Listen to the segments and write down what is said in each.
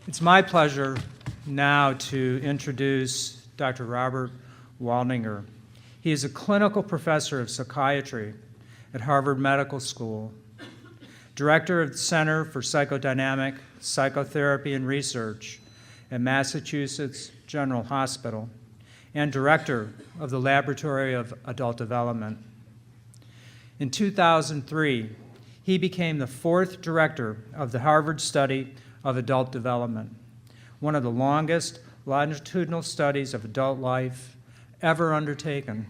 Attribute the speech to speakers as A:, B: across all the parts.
A: It's my pleasure now to introduce Dr. Robert Waldinger. He is a clinical professor of psychiatry at Harvard Medical School, director of the Center for Psychodynamic Psychotherapy and Research at Massachusetts General Hospital, and director of the Laboratory of Adult Development. In 2003, he became the fourth director of the Harvard Study of Adult Development, one of the longest longitudinal studies of adult life ever undertaken.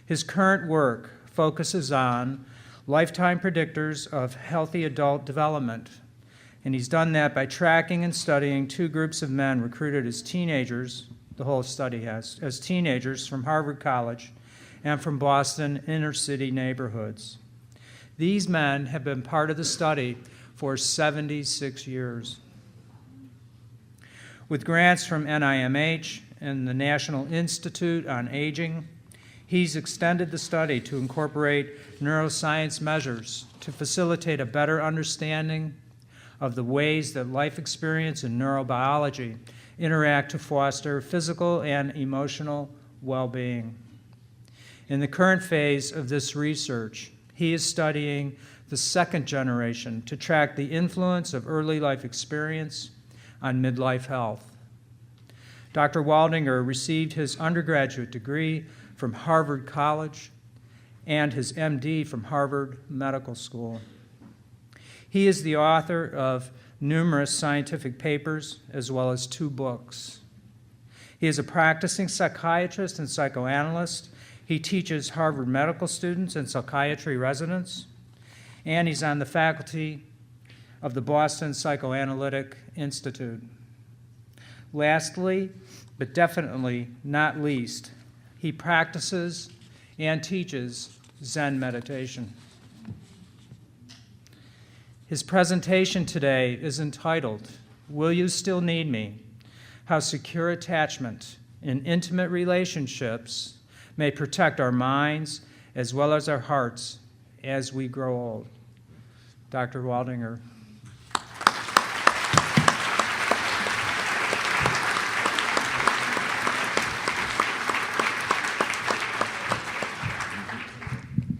A: His current work focuses on lifetime predictors of healthy adult development, and he's done that by tracking and studying two groups of men recruited as teenagers, the whole study has, as teenagers from Harvard College and from Boston inner-city neighborhoods. These men have been part of the study for 76 years. With grants from NIMH and the National Institute on Aging, he's extended the study to incorporate neuroscience measures to facilitate a better understanding of the ways that life experience and neurobiology interact to foster physical and emotional well-being. In the current phase of this research, he is studying the second generation to track the influence of early life experience on midlife health. Dr. Waldinger received his undergraduate degree from Harvard College and his MD from Harvard Medical School. He is the author of numerous scientific papers as well as 2 books. He is a practicing psychiatrist and psychoanalyst. He teaches Harvard medical students and psychiatry residents, and he's on the faculty of the Boston Psychoanalytic Institute. Lastly, but definitely not least, he practices and teaches Zen meditation. His presentation today is entitled, "Will You Still Need Me? How Secure Attachment in Intimate Relationships May Protect Our Minds as well as our hearts as we grow old." Dr. Waldinger.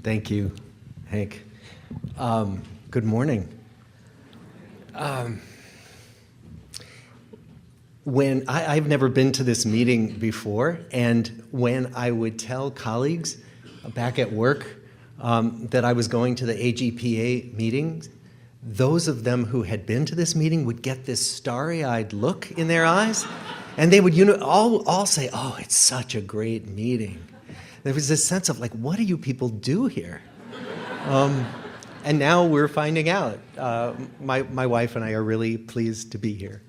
B: Thank you, Hank. Good morning. When I've never been to this meeting before, and when I would tell colleagues back at work that I was going to the AGPA meetings, those of them who had been to this meeting would get this starry-eyed look in their eyes, and they would all say, "Oh, it's such a great meeting." There was this sense of like, what do you people do here? And now we're finding out. My wife and I are really pleased to be here.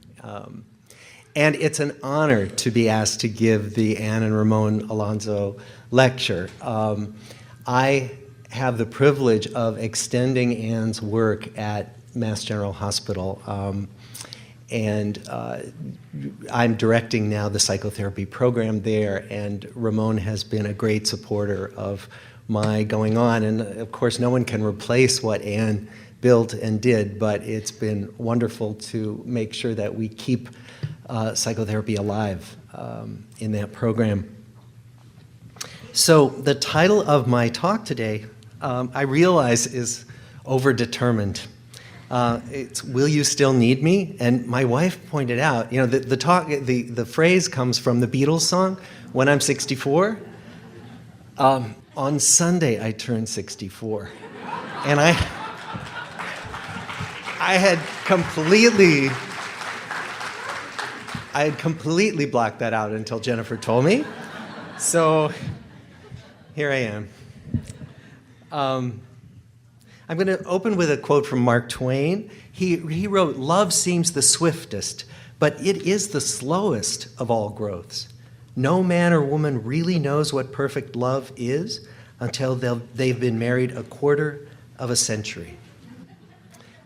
B: And it's an honor to be asked to give the Anne and Ramon Alonso lecture. I have the privilege of extending Anne's work at Mass General Hospital. And I'm directing now the psychotherapy program there, and Ramon has been a great supporter of my going on. And of course, no one can replace what Anne built and did, but it's been wonderful to make sure that we keep psychotherapy alive in that program. So the title of my talk today, I realize, is overdetermined. It's "Will You Still Need Me?" And my wife pointed out, you know, the phrase comes from the Beatles song, "When I'm 64." On Sunday, I turned 64, and I had completely blocked that out until Jennifer told me. So here I am. I'm going to open with a quote from Mark Twain. He wrote, "Love seems the swiftest, but it is the slowest of all growths. No man or woman really knows what perfect love is until they've been married a quarter of a century."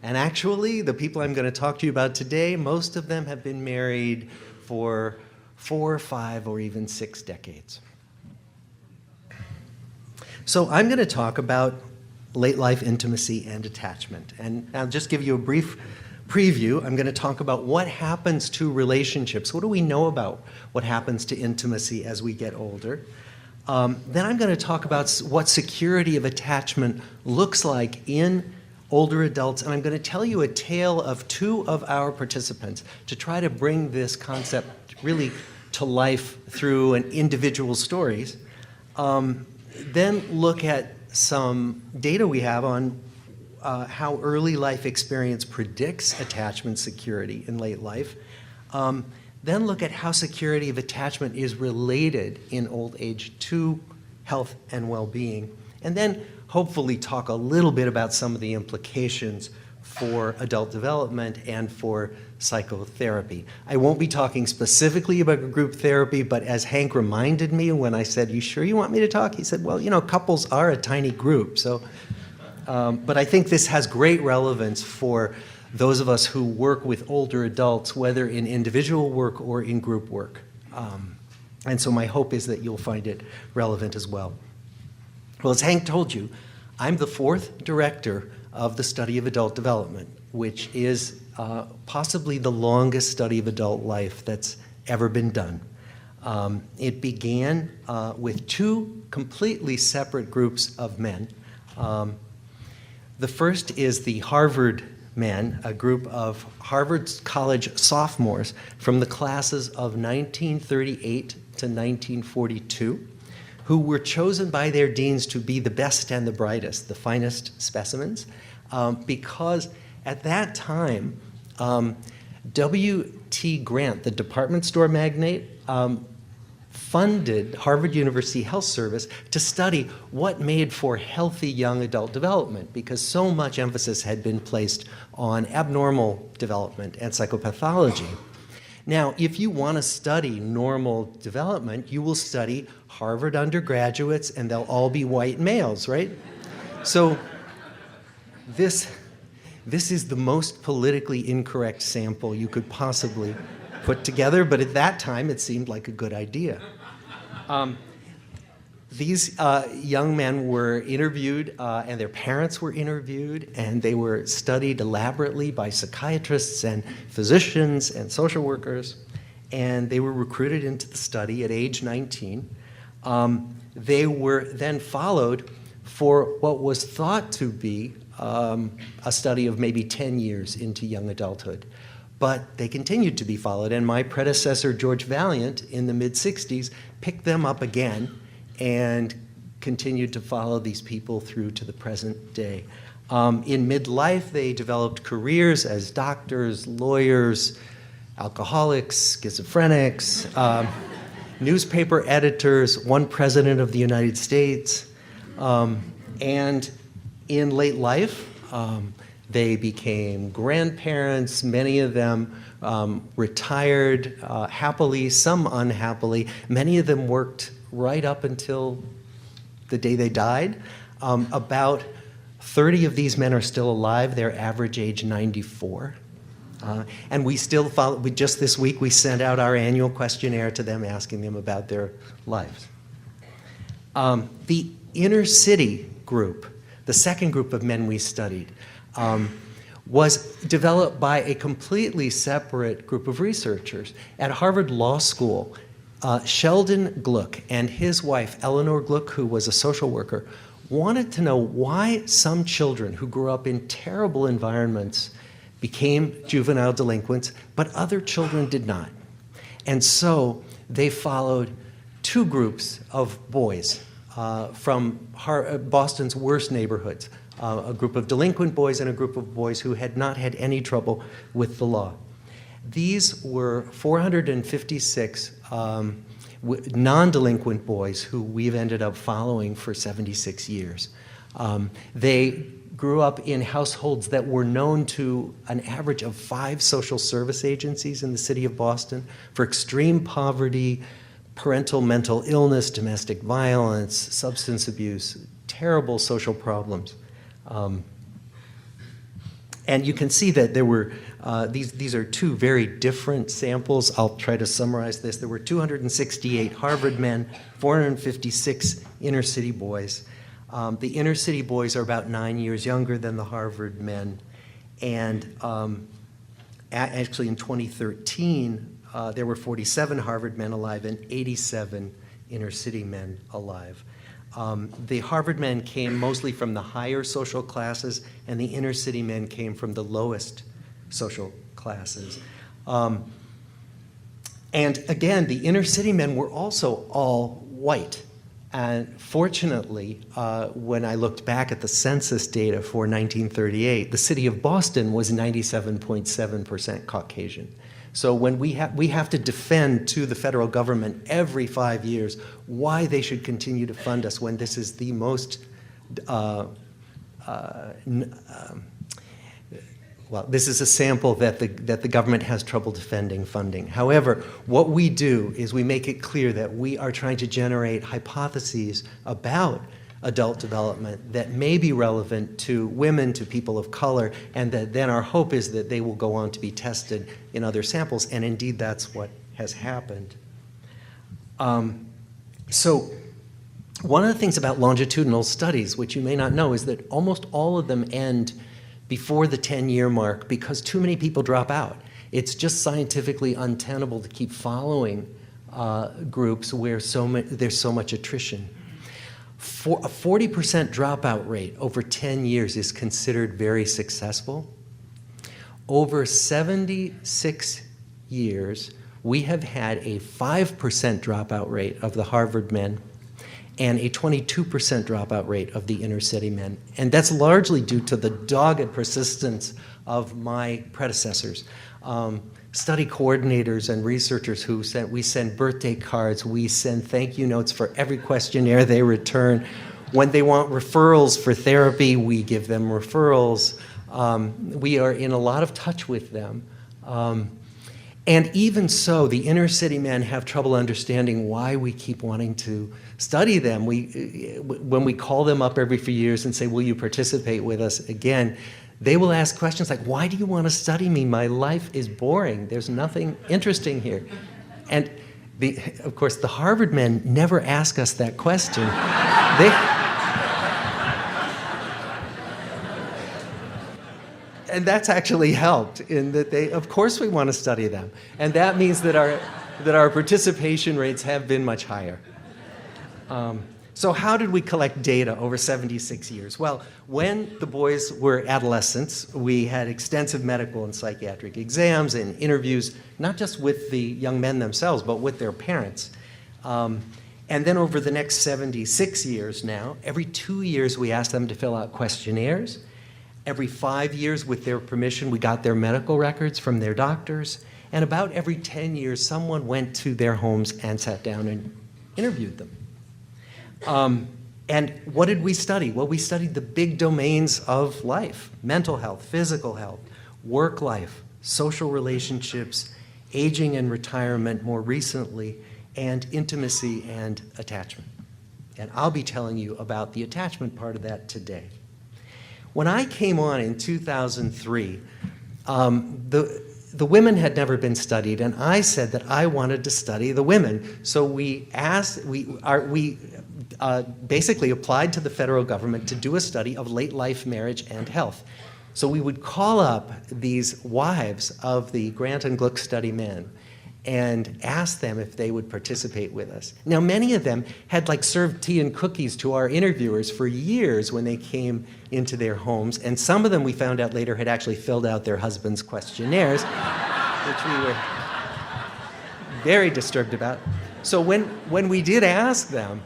B: And actually, the people I'm going to talk to you about today, most of them have been married for 4, 5, or even 6 decades. So I'm going to talk about late life intimacy and attachment. And I'll just give you a brief preview, I'm going to talk about what happens to relationships. What do we know about what happens to intimacy as we get older? Then I'm going to talk about what security of attachment looks like in older adults, and I'm going to tell you a tale of two of our participants to try to bring this concept really to life through an individual stories. Then look at some data we have on how early life experience predicts attachment security in late life. Then look at how security of attachment is related in old age to health and well-being. And then hopefully talk a little bit about some of the implications for adult development and for psychotherapy. I won't be talking specifically about group therapy, but as Hank reminded me when I said, "You sure you want me to talk?" He said, "Well, you know, couples are a tiny group." So, but I think this has great relevance for those of us who work with older adults, whether in individual work or in group work. And so my hope is that you'll find it relevant as well. Well, as Hank told you, I'm the fourth director of the study of adult development, which is possibly the longest study of adult life that's ever been done. It began with two completely separate groups of men. The first is the Harvard men, a group of Harvard College sophomores from the classes of 1938 to 1942, who were chosen by their deans to be the best and the brightest, the finest specimens, because at that time, W.T. Grant, the department store magnate, funded Harvard University Health Service to study what made for healthy young adult development, because so much emphasis had been placed on abnormal development and psychopathology. Now, if you want to study normal development, you will study Harvard undergraduates, and they'll all be white males, right? So this is the most politically incorrect sample you could possibly put together, but at that time it seemed like a good idea. These young men were interviewed, and their parents were interviewed, and they were studied elaborately by psychiatrists and physicians and social workers, and they were recruited into the study at age 19. They were then followed for what was thought to be a study of maybe 10 years into young adulthood. But they continued to be followed, and my predecessor, George Valiant, in the mid-60s, picked them up again and continued to follow these people through to the present day. In midlife, they developed careers as doctors, lawyers, alcoholics, schizophrenics, newspaper editors, one president of the United States, and in late life, they became grandparents. Many of them retired happily, some unhappily. Many of them worked right up until the day they died. About 30 of these men are still alive. Their average age 94. And we still follow. Just this week, we sent out our annual questionnaire to them, asking them about their lives. The inner city group, the second group of men we studied, was developed by a completely separate group of researchers. At Harvard Law School, Sheldon Gluck and his wife, Eleanor Gluck, who was a social worker, wanted to know why some children who grew up in terrible environments became juvenile delinquents, but other children did not. And so they followed two groups of boys from Boston's worst neighborhoods, a group of delinquent boys and a group of boys who had not had any trouble with the law. These were 456 non-delinquent boys who we've ended up following for 76 years. They grew up in households that were known to an average of 5 social service agencies in the city of Boston for extreme poverty, parental mental illness, domestic violence, substance abuse, terrible social problems. And you can see that there were, these are two very different samples. I'll try to summarize this. There were 268 Harvard men, 456 inner city boys. The inner city boys are about 9 years younger than the Harvard men. And Actually, in 2013, there were 47 Harvard men alive and 87 inner city men alive. The Harvard men came mostly from the higher social classes, and the inner city men came from the lowest social classes. And again, the inner city men were also all white. And fortunately, when I looked back at the census data for 1938, the city of Boston was 97.7% Caucasian. So when we have to defend to the federal government every 5 years why they should continue to fund us when this is the most well, this is a sample that the government has trouble defending funding. However, what we do is we make it clear that we are trying to generate hypotheses about adult development that may be relevant to women, to people of color, and that then our hope is that they will go on to be tested in other samples, and indeed that's what has happened. So one of the things about longitudinal studies, which you may not know, is that almost all of them end before the 10-year mark because too many people drop out. It's just scientifically untenable to keep following groups where there's so much attrition. A 40% dropout rate over 10 years is considered very successful. Over 76 years, we have had a 5% dropout rate of the Harvard men and a 22% dropout rate of the inner city men. And that's largely due to the dogged persistence of my predecessors. Study coordinators and researchers we send birthday cards, we send thank you notes for every questionnaire they return. When they want referrals for therapy, we give them referrals. We are in a lot of touch with them. And even so, the inner city men have trouble understanding why we keep wanting to study them. When we call them up every few years and say, will you participate with us again, they will ask questions like, why do you want to study me? My life is boring. There's nothing interesting here. And of course, the Harvard men never ask us that question. And that's actually helped in that of course we want to study them. And that means that our participation rates have been much higher. So how did we collect data over 76 years? Well, when the boys were adolescents, we had extensive medical and psychiatric exams and interviews, not just with the young men themselves, but with their parents. And then over the next 76 years now, every 2 years we asked them to fill out questionnaires. Every 5 years, with their permission, we got their medical records from their doctors. And about every 10 years, someone went to their homes and sat down and interviewed them. And what did we study? Well, we studied the big domains of life: mental health, physical health, work life, social relationships, aging and retirement more recently, and intimacy and attachment. And I'll be telling you about the attachment part of that today. When I came on in 2003, the women had never been studied, and I said that I wanted to study the women. So we basically applied to the federal government to do a study of late life marriage and health. So we would call up these wives of the Grant and Gluck study men and ask them if they would participate with us. Now, many of them had served tea and cookies to our interviewers for years when they came into their homes, and some of them, we found out later, had actually filled out their husbands' questionnaires, which we were very disturbed about. So when we did ask them,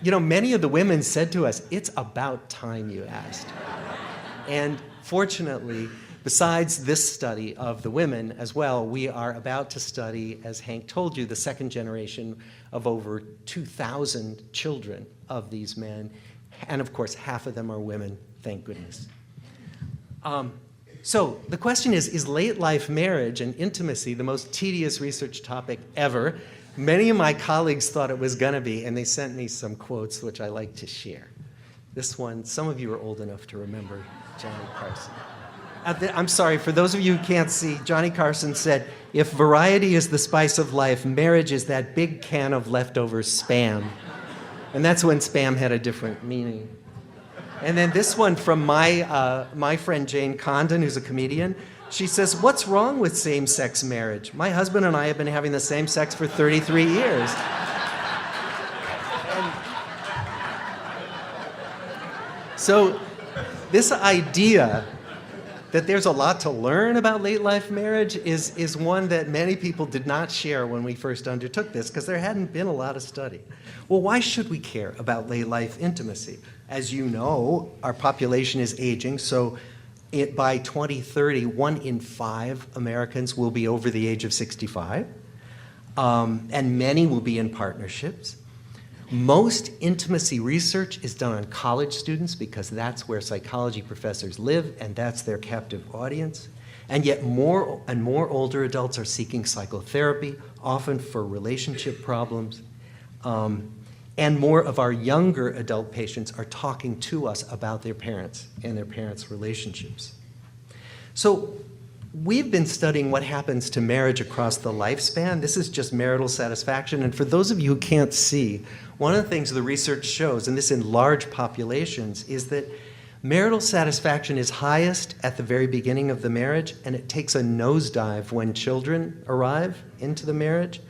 B: many of the women said to us, "It's about time you asked." And fortunately, besides this study of the women as well, we are about to study, as Hank told you, the second generation of over 2,000 children of these men. And of course, half of them are women, thank goodness. So the question is late life marriage and intimacy the most tedious research topic ever? Many of my colleagues thought it was going to be, and they sent me some quotes which I like to share. This one, some of you are old enough to remember Johnny Carson. I'm sorry, for those of you who can't see, Johnny Carson said, "If variety is the spice of life, marriage is that big can of leftover Spam." And that's when Spam had a different meaning. And then this one from my friend Jane Condon, who's a comedian. She says, "What's wrong with same-sex marriage? My husband and I have been having the same sex for 33 years." So this idea that there's a lot to learn about late-life marriage is one that many people did not share when we first undertook this, because there hadn't been a lot of study. Well, why should we care about late-life intimacy? As you know, our population is aging, so by 2030, 1 in 5 Americans will be over the age of 65, and many will be in partnerships. Most intimacy research is done on college students because that's where psychology professors live and that's their captive audience. And yet more and more older adults are seeking psychotherapy, often for relationship problems. And more of our younger adult patients are talking to us about their parents and their parents' relationships. So we've been studying what happens to marriage across the lifespan. This is just marital satisfaction. And for those of you who can't see, one of the things the research shows, and this in large populations, is that marital satisfaction is highest at the very beginning of the marriage, and it takes a nosedive when children arrive into the marriage.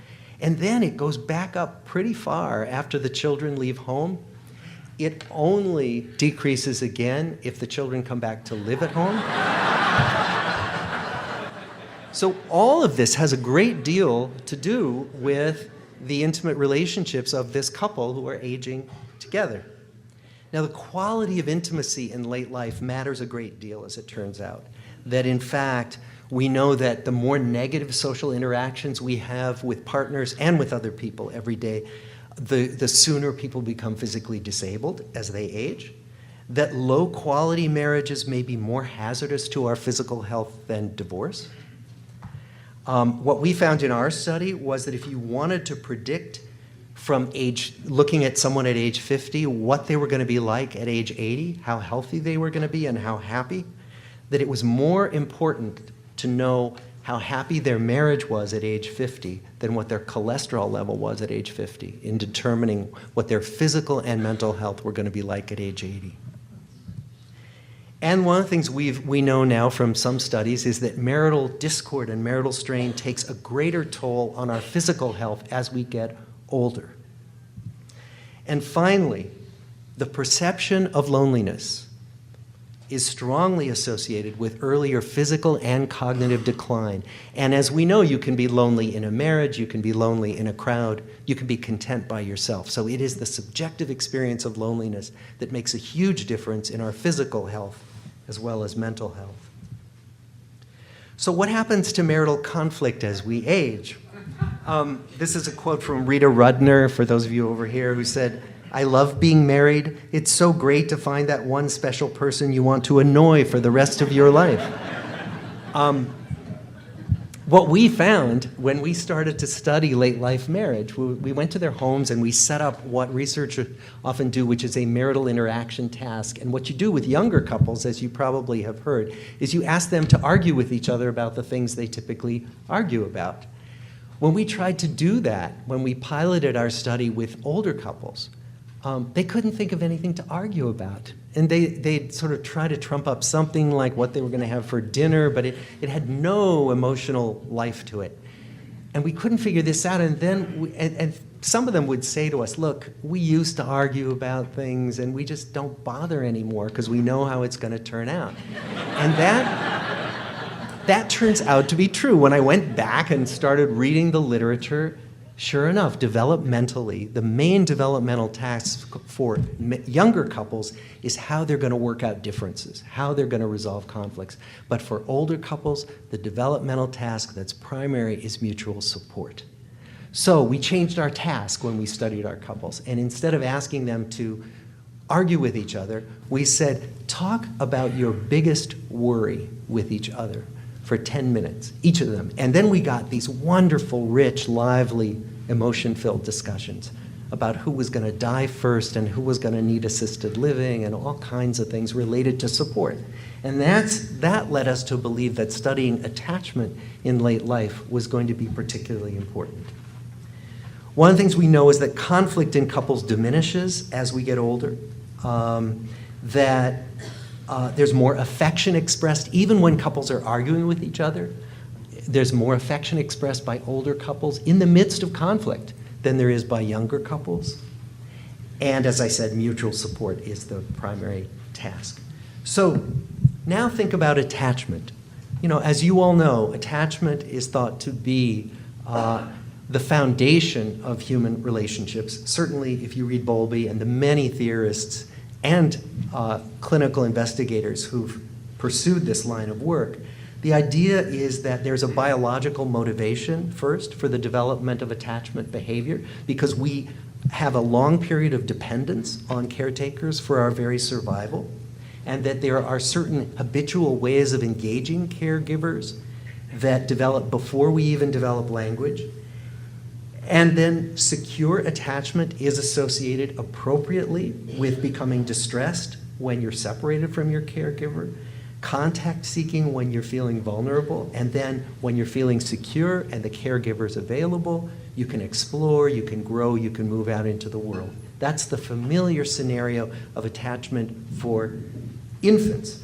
B: And then it goes back up pretty far after the children leave home. It only decreases again if the children come back to live at home. So all of this has a great deal to do with the intimate relationships of this couple who are aging together. Now, the quality of intimacy in late life matters a great deal, as it turns out. That in fact, we know that the more negative social interactions we have with partners and with other people every day, the sooner people become physically disabled as they age. That low-quality marriages may be more hazardous to our physical health than divorce. What we found in our study was that if you wanted to predict from looking at someone at age 50, what they were going to be like at age 80, how healthy they were going to be and how happy, that it was more important to know how happy their marriage was at age 50 than what their cholesterol level was at age 50 in determining what their physical and mental health were going to be like at age 80. And one of the things we know now from some studies is that marital discord and marital strain takes a greater toll on our physical health as we get older. And finally, the perception of loneliness is strongly associated with earlier physical and cognitive decline. And as we know, you can be lonely in a marriage, you can be lonely in a crowd, you can be content by yourself. So it is the subjective experience of loneliness that makes a huge difference in our physical health as well as mental health. So what happens to marital conflict as we age? This is a quote from Rita Rudner, for those of you over here, who said, "I love being married. It's so great to find that one special person you want to annoy for the rest of your life." What we found when we started to study late life marriage, we went to their homes and we set up what researchers often do, which is a marital interaction task. And what you do with younger couples, as you probably have heard, is you ask them to argue with each other about the things they typically argue about. When we tried to do that, when we piloted our study with older couples, they couldn't think of anything to argue about. And they'd sort of try to trump up something like what they were going to have for dinner, but it had no emotional life to it. And we couldn't figure this out. And then and some of them would say to us, "Look, we used to argue about things, and we just don't bother anymore because we know how it's going to turn out." And that turns out to be true. When I went back and started reading the literature, sure enough, developmentally, the main developmental task for younger couples is how they're going to work out differences, how they're going to resolve conflicts. But for older couples, the developmental task that's primary is mutual support. So we changed our task when we studied our couples. And instead of asking them to argue with each other, we said, talk about your biggest worry with each other for 10 minutes, each of them. And then we got these wonderful, rich, lively, emotion-filled discussions about who was going to die first and who was going to need assisted living and all kinds of things related to support. And that led us to believe that studying attachment in late life was going to be particularly important. One of the things we know is that conflict in couples diminishes as we get older, that There's more affection expressed even when couples are arguing with each other. There's more affection expressed by older couples in the midst of conflict than there is by younger couples. And as I said, mutual support is the primary task. So now think about attachment. You know, as you all know, attachment is thought to be the foundation of human relationships. Certainly, if you read Bowlby and the many theorists and clinical investigators who've pursued this line of work, the idea is that there's a biological motivation first for the development of attachment behavior because we have a long period of dependence on caretakers for our very survival, and that there are certain habitual ways of engaging caregivers that develop before we even develop language. And then secure attachment is associated appropriately with becoming distressed when you're separated from your caregiver, contact seeking when you're feeling vulnerable, and then when you're feeling secure and the caregiver is available, you can explore, you can grow, you can move out into the world. That's the familiar scenario of attachment for infants.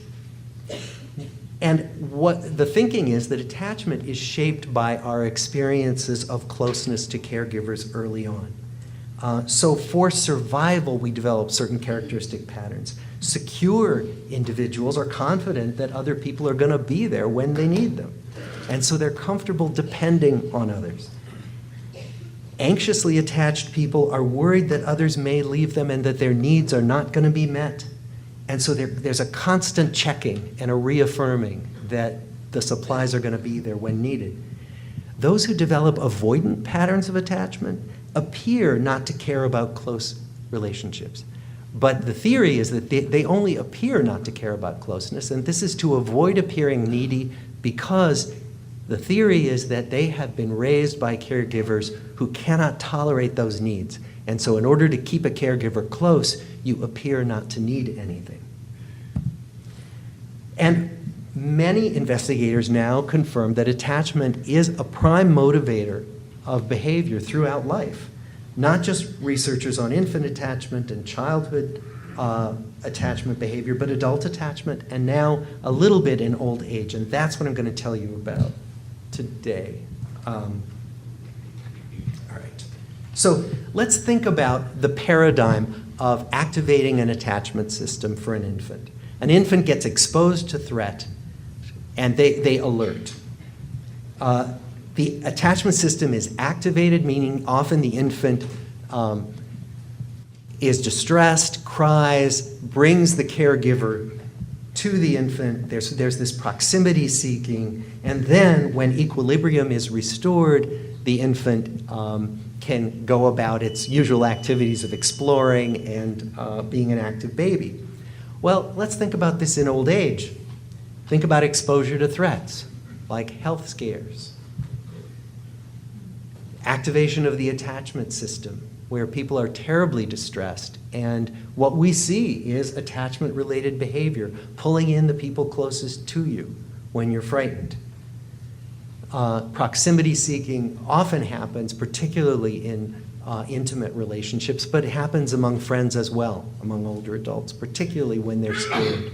B: And what the thinking is that attachment is shaped by our experiences of closeness to caregivers early on. So for survival, we develop certain characteristic patterns. Secure individuals are confident that other people are going to be there when they need them. And so they're comfortable depending on others. Anxiously attached people are worried that others may leave them and that their needs are not going to be met. And so there's a constant checking and a reaffirming that the supplies are going to be there when needed. Those who develop avoidant patterns of attachment appear not to care about close relationships. But the theory is that they only appear not to care about closeness, and this is to avoid appearing needy because the theory is that they have been raised by caregivers who cannot tolerate those needs. And so in order to keep a caregiver close, you appear not to need anything. And many investigators now confirm that attachment is a prime motivator of behavior throughout life. Not just researchers on infant attachment and childhood attachment behavior, but adult attachment, and now a little bit in old age. And that's what I'm going to tell you about today. All right. So let's think about the paradigm of activating an attachment system for an infant. An infant gets exposed to threat, and they alert. The attachment system is activated, meaning often the infant is distressed, cries, brings the caregiver to the infant. There's this proximity seeking, and then when equilibrium is restored, the infant can go about its usual activities of exploring and being an active baby. Well, let's think about this in old age. Think about exposure to threats, like health scares. Activation of the attachment system, where people are terribly distressed, and what we see is attachment-related behavior, pulling in the people closest to you when you're frightened. Proximity seeking often happens, particularly in intimate relationships, but it happens among friends as well, among older adults, particularly when they're scared.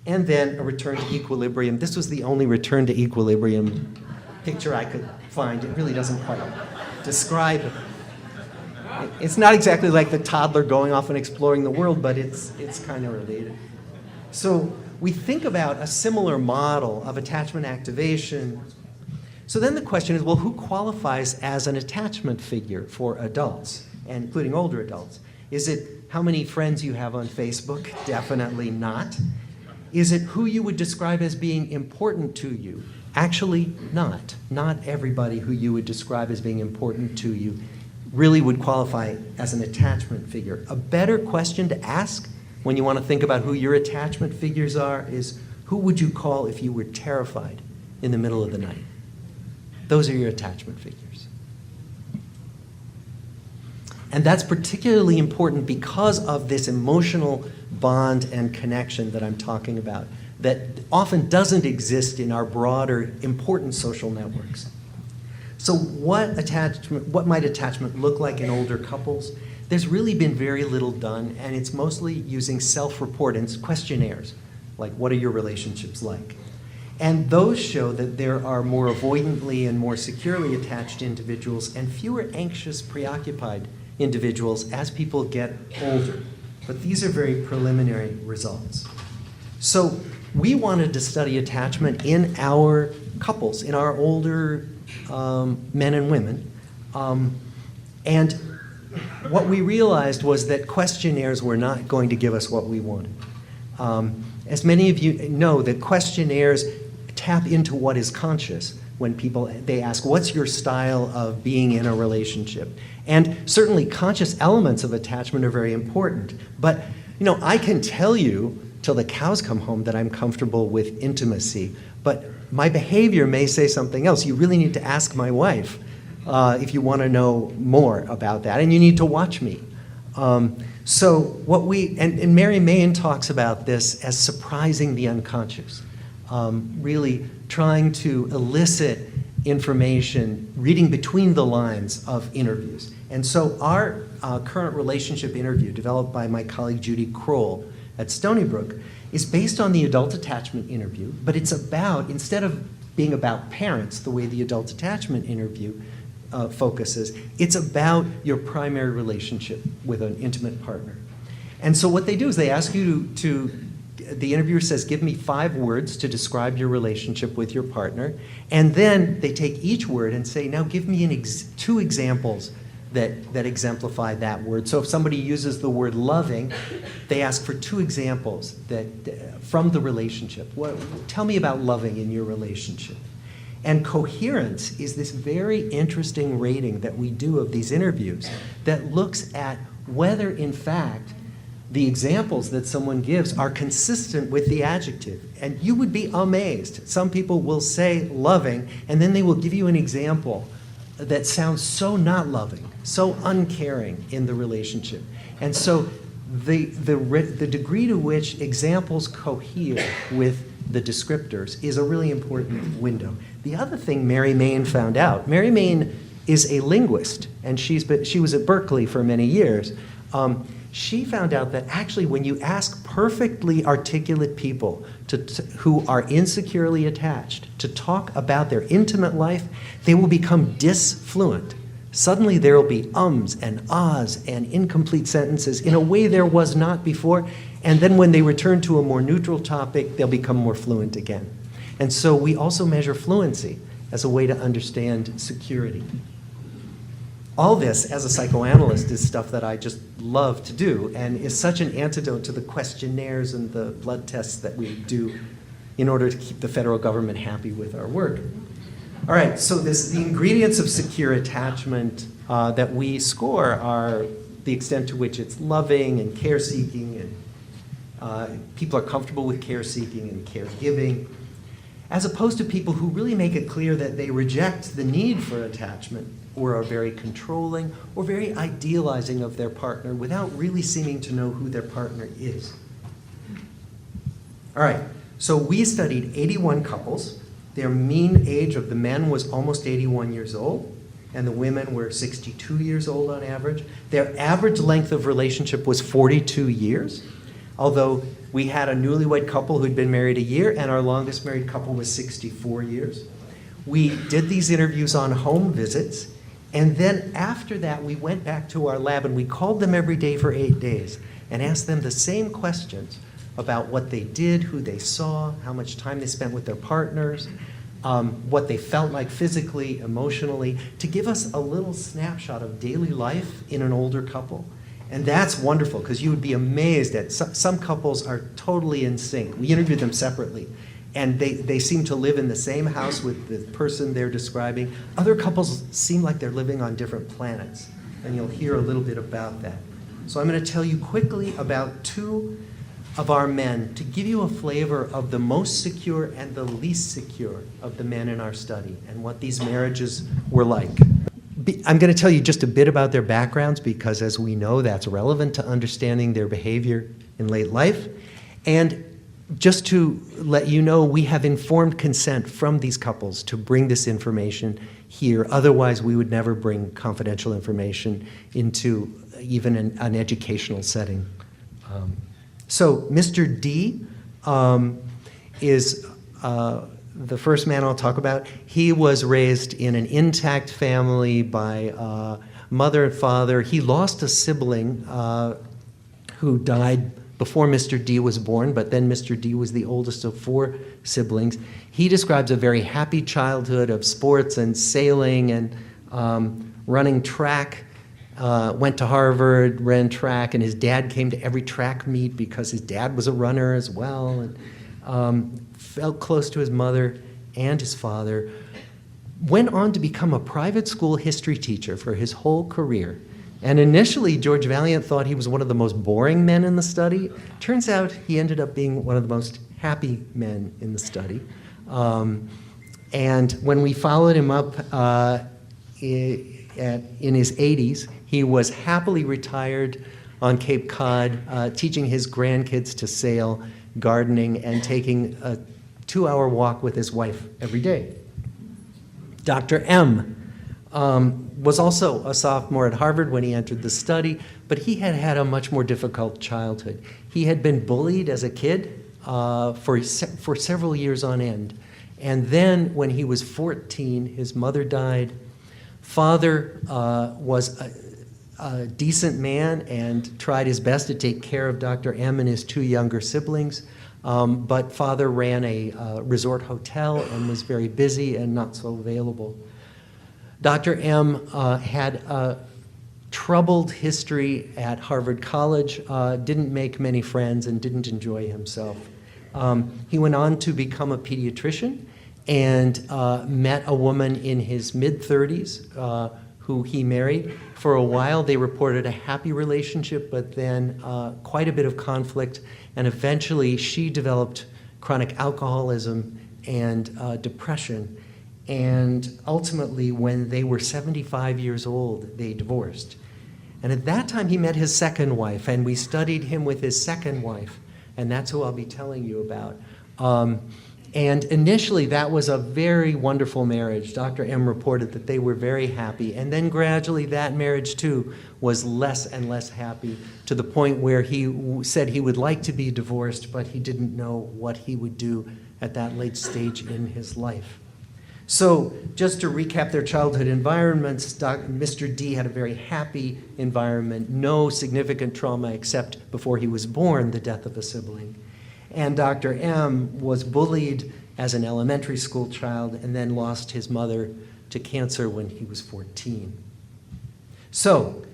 B: And then a return to equilibrium. This was the only return to equilibrium picture I could find. It really doesn't quite describe it. It's not exactly like the toddler going off and exploring the world, but it's kind of related. So we think about a similar model of attachment activation. So then the question is, well, who qualifies as an attachment figure for adults, and including older adults? Is it how many friends you have on Facebook? Definitely not. Is it who you would describe as being important to you? Actually, not. Not everybody who you would describe as being important to you really would qualify as an attachment figure. A better question to ask when you want to think about who your attachment figures are is, who would you call if you were terrified in the middle of the night? Those are your attachment figures. And that's particularly important because of this emotional bond and connection that I'm talking about that often doesn't exist in our broader, important social networks. So what might attachment look like in older couples? there's really been very little done, and it's mostly using self-report and questionnaires, like what are your relationships like? And those show that there are more avoidantly and more securely attached individuals and fewer anxious, preoccupied individuals as people get older. But these are very preliminary results. So we wanted to study attachment in our couples, in our older men and women. And what we realized was that questionnaires were not going to give us what we wanted. As many of you know, that questionnaires tap into what is conscious when they ask, what's your style of being in a relationship? And certainly conscious elements of attachment are very important. But, I can tell you till the cows come home that I'm comfortable with intimacy, but my behavior may say something else. You really need to ask my wife if you want to know more about that, and you need to watch me. So what and Mary Main talks about this as surprising the unconscious, really trying to elicit information, reading between the lines of interviews. And so our current relationship interview, developed by my colleague Judy Kroll at Stony Brook, is based on the adult attachment interview, but it's about, instead of being about parents, the way the adult attachment interview focuses, it's about your primary relationship with an intimate partner. And so what they do is they ask you the interviewer says, give me 5 words to describe your relationship with your partner, and then they take each word and say, now give me 2 examples that exemplify that word. So if somebody uses the word loving, they ask for 2 examples from the relationship. Tell me about loving in your relationship. And coherence is this very interesting rating that we do of these interviews that looks at whether, in fact, the examples that someone gives are consistent with the adjective. And you would be amazed. Some people will say loving, and then they will give you an example that sounds so not loving, so uncaring in the relationship. And so the degree to which examples cohere with the descriptors is a really important window. The other thing Mary Main found out, Mary Main is a linguist, and she was at Berkeley for many years. She found out that actually when you ask perfectly articulate people who are insecurely attached to talk about their intimate life, they will become disfluent. Suddenly there will be ums and ahs and incomplete sentences in a way there was not before, and then when they return to a more neutral topic, they'll become more fluent again. And so we also measure fluency as a way to understand security. All this, as a psychoanalyst, is stuff that I just love to do and is such an antidote to the questionnaires and the blood tests that we do in order to keep the federal government happy with our work. All right, so the ingredients of secure attachment that we score are the extent to which it's loving and care-seeking, and people are comfortable with care-seeking and caregiving, as opposed to people who really make it clear that they reject the need for attachment or are very controlling or very idealizing of their partner without really seeming to know who their partner is. All right, so we studied 81 couples. Their mean age of the men was almost 81 years old, and the women were 62 years old on average. Their average length of relationship was 42 years, although we had a newlywed couple who'd been married a year, and our longest married couple was 64 years. We did these interviews on home visits, and then after that, we went back to our lab and we called them every day for 8 days and asked them the same questions about what they did, who they saw, how much time they spent with their partners, what they felt like physically, emotionally, to give us a little snapshot of daily life in an older couple. And that's wonderful, because you would be amazed at some couples are totally in sync. We interviewed them separately, and they seem to live in the same house with the person they're describing. Other couples seem like they're living on different planets, and you'll hear a little bit about that. So I'm going to tell you quickly about 2 of our men to give you a flavor of the most secure and the least secure of the men in our study and what these marriages were like. I'm going to tell you just a bit about their backgrounds because, as we know, that's relevant to understanding their behavior in late life. And just to let you know, we have informed consent from these couples to bring this information here. Otherwise, we would never bring confidential information into even in an educational setting. So Mr. D is the first man I'll talk about. He was raised in an intact family by mother and father. He lost a sibling who died before Mr. D was born, but then Mr. D was the oldest of 4 siblings. He describes a very happy childhood of sports and sailing and running track. Went to Harvard, ran track, and his dad came to every track meet because his dad was a runner as well, and felt close to his mother and his father. Went on to become a private school history teacher for his whole career. And initially, George Vaillant thought he was one of the most boring men in the study. Turns out he ended up being one of the most happy men in the study. And when we followed him up in his 80s, he was happily retired on Cape Cod, teaching his grandkids to sail, gardening, and taking a 2-hour walk with his wife every day. Dr. M was also a sophomore at Harvard when he entered the study, but he had had a much more difficult childhood. He had been bullied as a kid for several years on end. And then when he was 14, his mother died. Father was a decent man and tried his best to take care of Dr. M and his 2 younger siblings, but father ran a resort hotel and was very busy and not so available. Dr. M had a troubled history at Harvard College, didn't make many friends, and didn't enjoy himself. He went on to become a pediatrician and met a woman in his mid-30s who he married. For a while, they reported a happy relationship, but then quite a bit of conflict, and eventually she developed chronic alcoholism and depression. And ultimately, when they were 75 years old, they divorced. And at that time, he met his second wife, and we studied him with his second wife, and that's who I'll be telling you about. And initially, that was a very wonderful marriage. Dr. M reported that they were very happy, and then gradually that marriage, too, was less and less happy, to the point where he said he would like to be divorced, but he didn't know what he would do at that late stage in his life. So just to recap their childhood environments, Mr. D had a very happy environment, no significant trauma except before he was born, the death of a sibling. And Dr. M was bullied as an elementary school child and then lost his mother to cancer when he was 14. So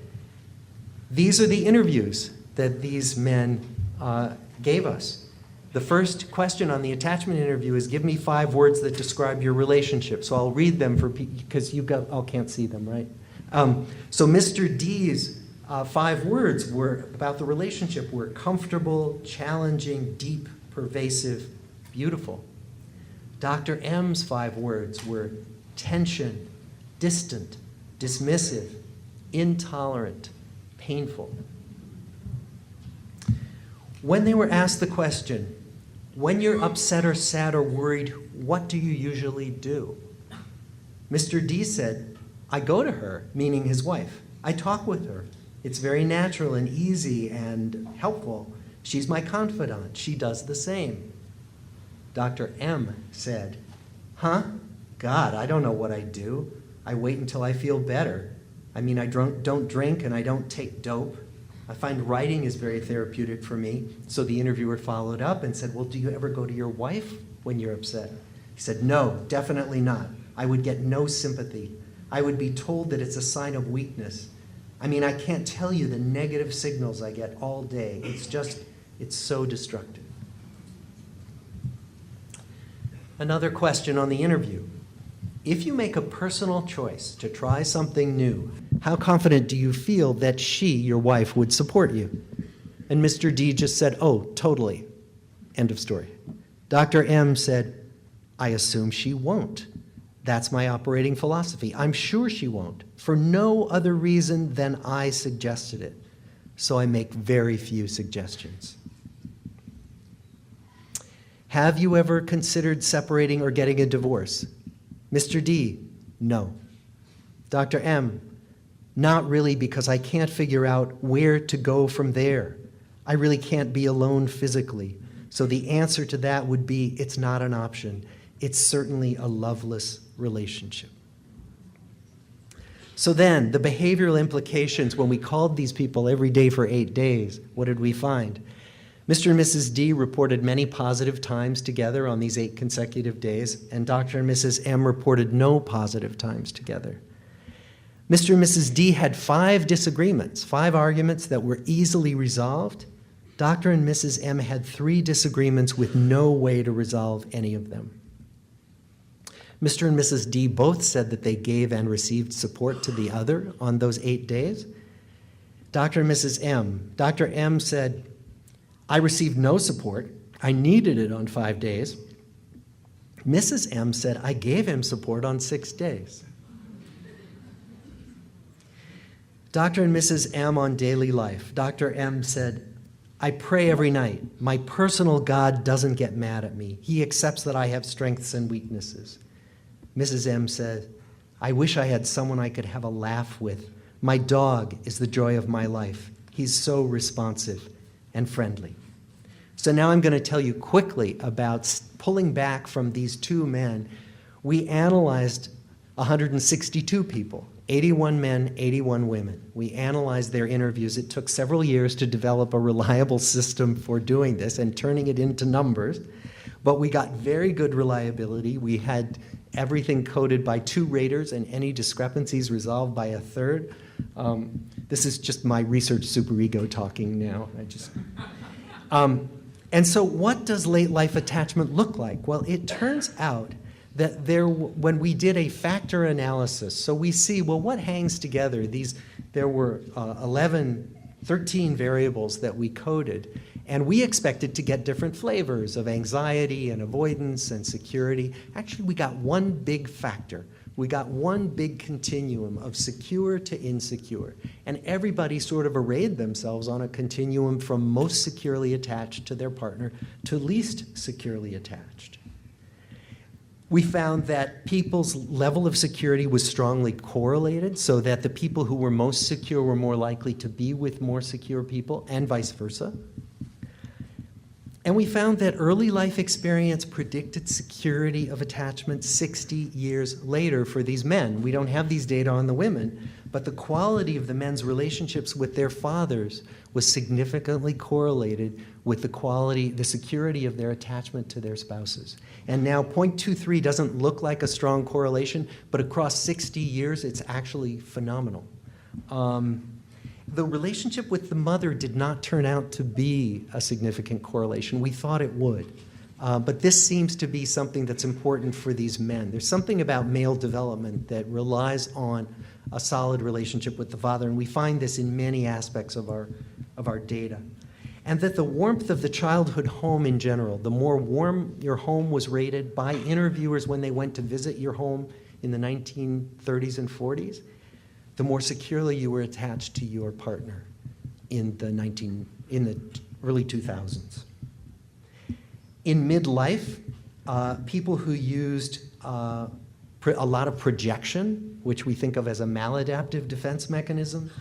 B: these are the interviews that these men gave us. The first question on the attachment interview is, give me 5 words that describe your relationship. So I'll read them because you all can't see them, right? So Mr. D's 5 words were about the relationship were comfortable, challenging, deep, pervasive, beautiful. Dr. M's 5 words were tension, distant, dismissive, intolerant, painful. When they were asked the question, when you're upset or sad or worried, what do you usually do? Mr. D said, I go to her, meaning his wife. I talk with her. It's very natural and easy and helpful. She's my confidant. She does the same. Dr. M said, God, I don't know what I do. I wait until I feel better. I mean, I don't drink and I don't take dope. I find writing is very therapeutic for me. So the interviewer followed up and said, well, do you ever go to your wife when you're upset? He said, no, definitely not. I would get no sympathy. I would be told that it's a sign of weakness. I mean, I can't tell you the negative signals I get all day. It's so destructive. Another question on the interview. If you make a personal choice to try something new, how confident do you feel that she, your wife, would support you? And Mr. D just said, oh, totally. End of story. Dr. M said, I assume she won't. That's my operating philosophy. I'm sure she won't, for no other reason than I suggested it. So I make very few suggestions. Have you ever considered separating or getting a divorce? Mr. D, no. Dr. M, Not really, because I can't figure out where to go from there. I really can't be alone physically. So the answer to that would be, it's not an option. It's certainly a loveless relationship. So then, the behavioral implications, when we called these people every day for 8 days, what did we find? Mr. and Mrs. D reported many positive times together on these 8 consecutive days, and Dr. and Mrs. M reported no positive times together. Mr. and Mrs. D had 5 disagreements, 5 arguments that were easily resolved. Dr. and Mrs. M had 3 disagreements with no way to resolve any of them. Mr. and Mrs. D both said that they gave and received support to the other on those 8 days. Dr. and Mrs. M. Dr. M said, I received no support. I needed it on 5 days. Mrs. M said, I gave him support on 6 days. Dr. and Mrs. M on daily life. Dr. M said, I pray every night. My personal God doesn't get mad at me. He accepts that I have strengths and weaknesses. Mrs. M said, I wish I had someone I could have a laugh with. My dog is the joy of my life. He's so responsive and friendly. So now I'm going to tell you quickly about pulling back from these 2 men. We analyzed 162 people, 81 men, 81 women. We analyzed their interviews. It took several years to develop a reliable system for doing this and turning it into numbers, but we got very good reliability. We had everything coded by 2 raters and any discrepancies resolved by a 3rd. This is just my research superego talking now. And so what does late life attachment look like? Well, it turns out that when we did a factor analysis, so we see, well, what hangs together? There were 13 variables that we coded, and we expected to get different flavors of anxiety and avoidance and security. Actually, we got one big factor. We got one big continuum of secure to insecure. And everybody sort of arrayed themselves on a continuum from most securely attached to their partner to least securely attached. We found that people's level of security was strongly correlated, so that the people who were most secure were more likely to be with more secure people, and vice versa. And we found that early life experience predicted security of attachment 60 years later for these men. We don't have these data on the women, but the quality of the men's relationships with their fathers was significantly correlated with the security of their attachment to their spouses. And now 0.23 doesn't look like a strong correlation, but across 60 years, it's actually phenomenal. The relationship with the mother did not turn out to be a significant correlation. We thought it would. But this seems to be something that's important for these men. There's something about male development that relies on a solid relationship with the father, and we find this in many aspects of our data. And that the warmth of the childhood home in general, the more warm your home was rated by interviewers when they went to visit your home in the 1930s and 40s, the more securely you were attached to your partner in the early 2000s. In midlife, people who used a lot of projection, which we think of as a maladaptive defense mechanism,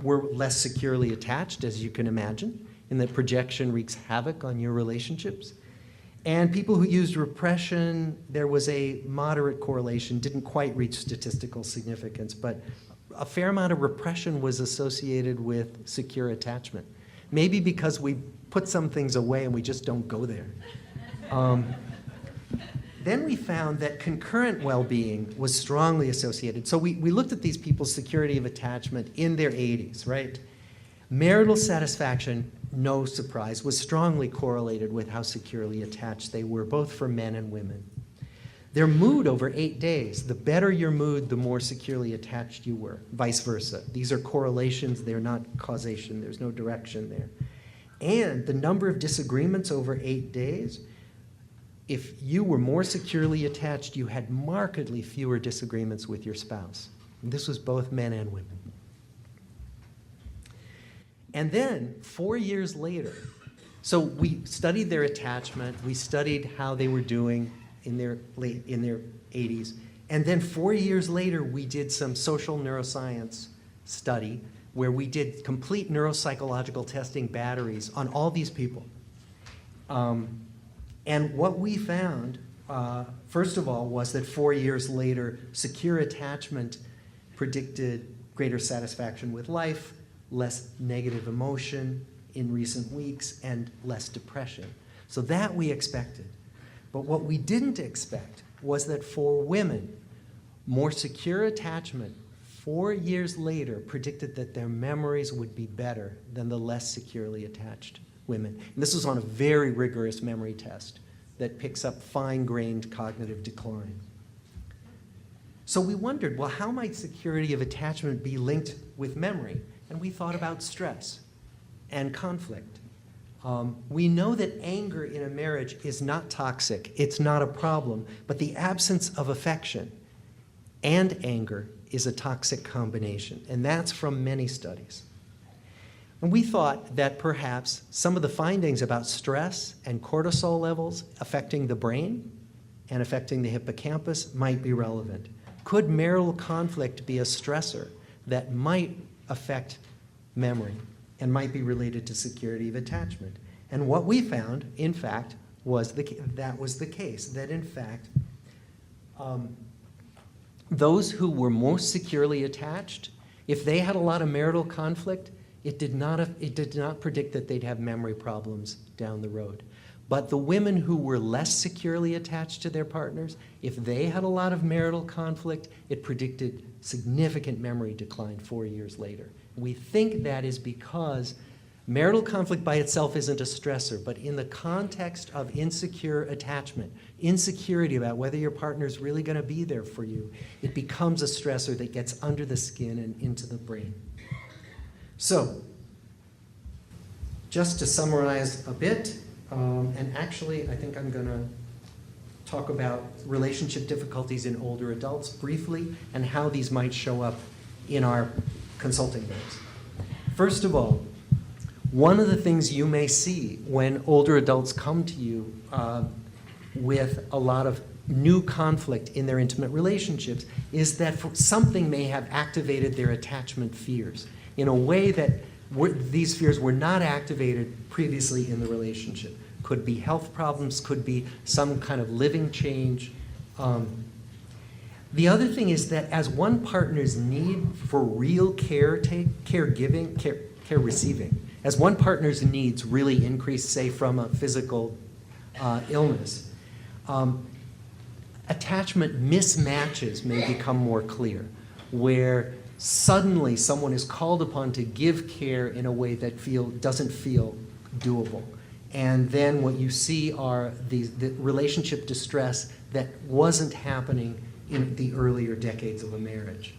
B: were less securely attached, as you can imagine, and that projection wreaks havoc on your relationships. And people who used repression, there was a moderate correlation, didn't quite reach statistical significance, but a fair amount of repression was associated with secure attachment. Maybe because we put some things away and we just don't go there. Then we found that concurrent well-being was strongly associated. So we looked at these people's security of attachment in their 80s, right? Marital satisfaction, no surprise, was strongly correlated with how securely attached they were, both for men and women. Their mood over 8 days, the better your mood, the more securely attached you were, vice versa. These are correlations, they're not causation, there's no direction there. And the number of disagreements over 8 days, if you were more securely attached, you had markedly fewer disagreements with your spouse. And this was both men and women. And then, 4 years later, so we studied their attachment, we studied how they were doing in their 80s, and then 4 years later, we did some social neuroscience study where we did complete neuropsychological testing batteries on all these people. And what we found, first of all, was that 4 years later, secure attachment predicted greater satisfaction with life, less negative emotion in recent weeks, and less depression. So that we expected. But what we didn't expect was that for women, more secure attachment 4 years later predicted that their memories would be better than the less securely attached women. And this was on a very rigorous memory test that picks up fine-grained cognitive decline. So we wondered, well, how might security of attachment be linked with memory? And we thought about stress and conflict. We know that anger in a marriage is not toxic, it's not a problem, but the absence of affection and anger is a toxic combination, and that's from many studies. And we thought that perhaps some of the findings about stress and cortisol levels affecting the brain and affecting the hippocampus might be relevant. Could marital conflict be a stressor that might affect memory and might be related to security of attachment? And what we found, in fact, was that was the case, that in fact, those who were most securely attached, if they had a lot of marital conflict, it did not predict that they'd have memory problems down the road. But the women who were less securely attached to their partners, if they had a lot of marital conflict, it predicted significant memory decline 4 years later. We think that is because marital conflict by itself isn't a stressor, but in the context of insecure attachment, insecurity about whether your partner is really going to be there for you, it becomes a stressor that gets under the skin and into the brain. So, just to summarize a bit, and actually I think I'm going to talk about relationship difficulties in older adults briefly and how these might show up in our consulting days. First of all, one of the things you may see when older adults come to you with a lot of new conflict in their intimate relationships is that something may have activated their attachment fears in a way that these fears were not activated previously in the relationship. Could be health problems, could be some kind of living change. The other thing is that as one partner's need for real care receiving, as one partner's needs really increase, say, from a physical illness, attachment mismatches may become more clear, where suddenly someone is called upon to give care in a way that doesn't feel doable. And then what you see are the relationship distress that wasn't happening in the earlier decades of a marriage.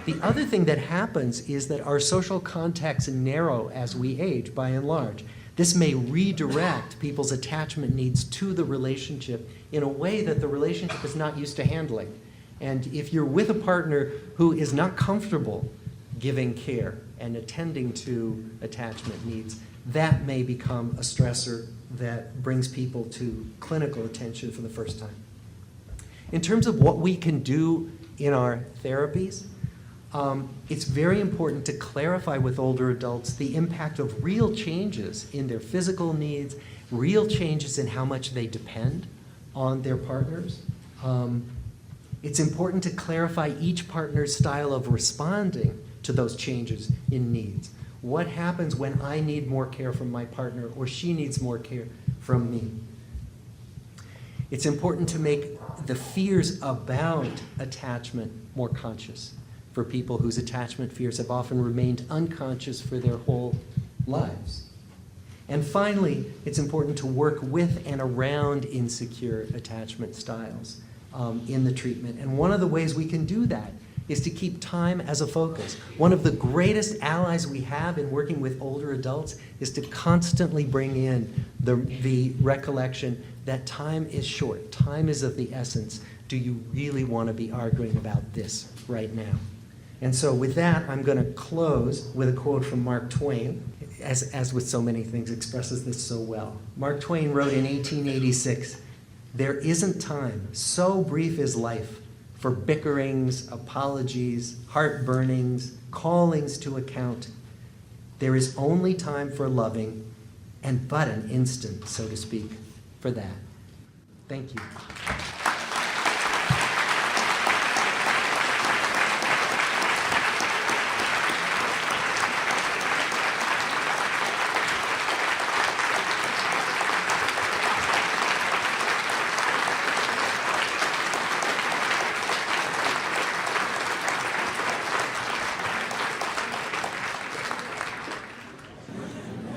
B: The other thing that happens is that our social contacts narrow as we age, by and large. This may redirect people's attachment needs to the relationship in a way that the relationship is not used to handling. And if you're with a partner who is not comfortable giving care and attending to attachment needs, that may become a stressor that brings people to clinical attention for the first time. In terms of what we can do in our therapies, it's very important to clarify with older adults the impact of real changes in their physical needs, real changes in how much they depend on their partners. It's important to clarify each partner's style of responding to those changes in needs. What happens when I need more care from my partner or she needs more care from me? It's important to make the fears about attachment more conscious for people whose attachment fears have often remained unconscious for their whole lives. And finally, it's important to work with and around insecure attachment styles in the treatment. And one of the ways we can do that is to keep time as a focus. One of the greatest allies we have in working with older adults is to constantly bring in the recollection that time is short. Time is of the essence. Do you really want to be arguing about this right now? And so with that, I'm going to close with a quote from Mark Twain, as with so many things, expresses this so well. Mark Twain wrote in 1886, "There isn't time, so brief is life, for bickerings, apologies, heartburnings, callings to account. There is only time for loving, and but an instant, so to speak, for that. Thank you.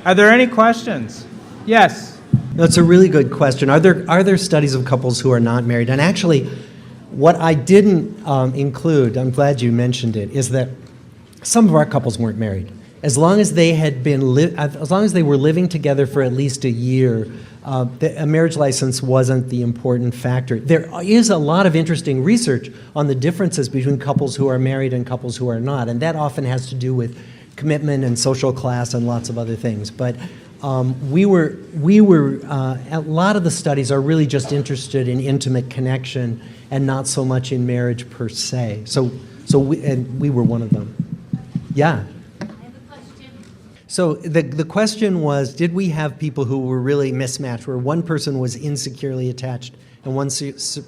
A: Are there any questions? Yes.
B: That's a really good question. Are there studies of couples who are not married? And actually, what I didn't include, I'm glad you mentioned it, is that some of our couples weren't married. As long as they had as long as they were living together for at least a year, a marriage license wasn't the important factor. There is a lot of interesting research on the differences between couples who are married and couples who are not, and that often has to do with commitment and social class and lots of other things. But a lot of the studies are really just interested in intimate connection and not so much in marriage per se. So we were one of them. Yeah.
C: I have a question.
B: So the question was, did we have people who were really mismatched, where one person was insecurely attached and one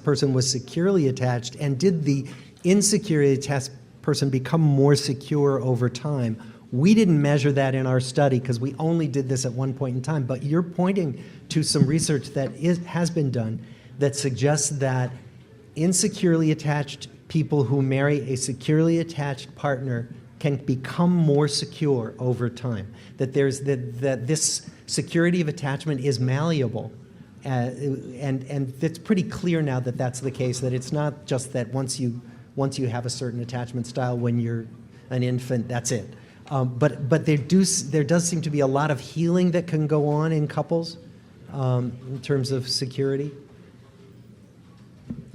B: person was securely attached, and did the insecurely attached person become more secure over time? We didn't measure that in our study because we only did this at one point in time, but you're pointing to some research that has been done that suggests that insecurely attached people who marry a securely attached partner can become more secure over time, that this security of attachment is malleable, and it's pretty clear now that that's the case, that it's not just that once you have a certain attachment style when you're an infant, that's it. But there does seem to be a lot of healing that can go on in couples in terms of security.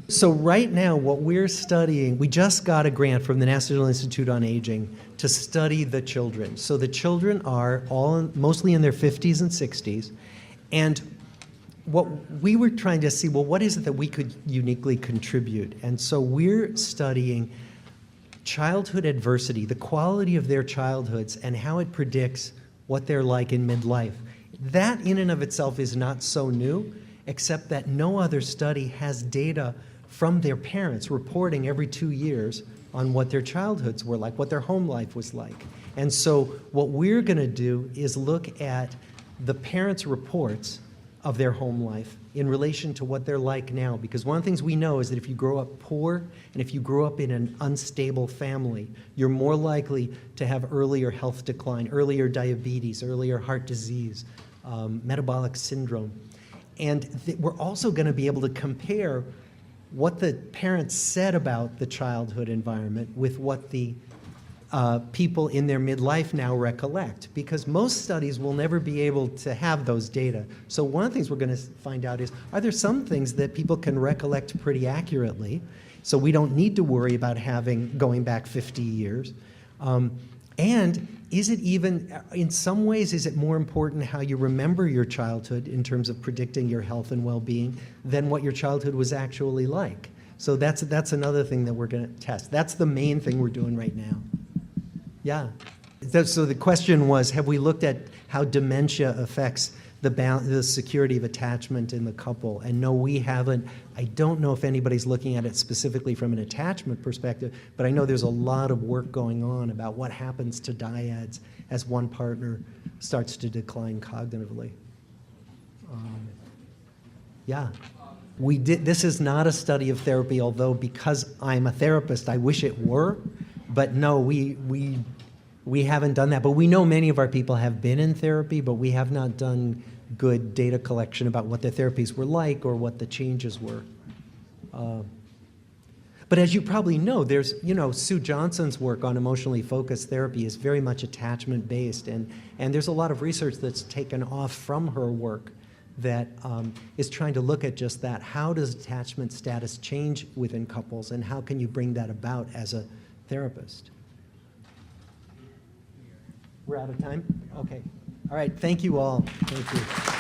B: So right now, what we're studying, we just got a grant from the National Institute on Aging to study the children. So the children are mostly in their 50s and 60s, and what we were trying to see, well, what is it that we could uniquely contribute? And so we're studying childhood adversity, the quality of their childhoods, and how it predicts what they're like in midlife. That in and of itself is not so new, except that no other study has data from their parents reporting every 2 years on what their childhoods were like, what their home life was like. And so what we're going to do is look at the parents' reports of their home life in relation to what they're like now. Because one of the things we know is that if you grow up poor and if you grow up in an unstable family, you're more likely to have earlier health decline, earlier diabetes, earlier heart disease, metabolic syndrome. And we're also going to be able to compare what the parents said about the childhood environment with what the people in their midlife now recollect, because most studies will never be able to have those data. So one of the things we're going to find out is, are there some things that people can recollect pretty accurately, so we don't need to worry about going back 50 years? And is it even, in some ways, is it more important how you remember your childhood in terms of predicting your health and well-being than what your childhood was actually like? So that's another thing that we're going to test. That's the main thing we're doing right now. Yeah. So the question was, have we looked at how dementia affects the security of attachment in the couple? And no, we haven't. I don't know if anybody's looking at it specifically from an attachment perspective, but I know there's a lot of work going on about what happens to dyads as one partner starts to decline cognitively. Yeah. This is not a study of therapy, although because I'm a therapist, I wish it were. But no, we haven't done that. But we know many of our people have been in therapy, but we have not done good data collection about what their therapies were like or what the changes were. But as you probably know, there's, Sue Johnson's work on emotionally focused therapy is very much attachment-based, and there's a lot of research that's taken off from her work that is trying to look at just that. How does attachment status change within couples, and how can you bring that about as a therapist? We're out of time? Okay. All right. Thank you all. Thank you.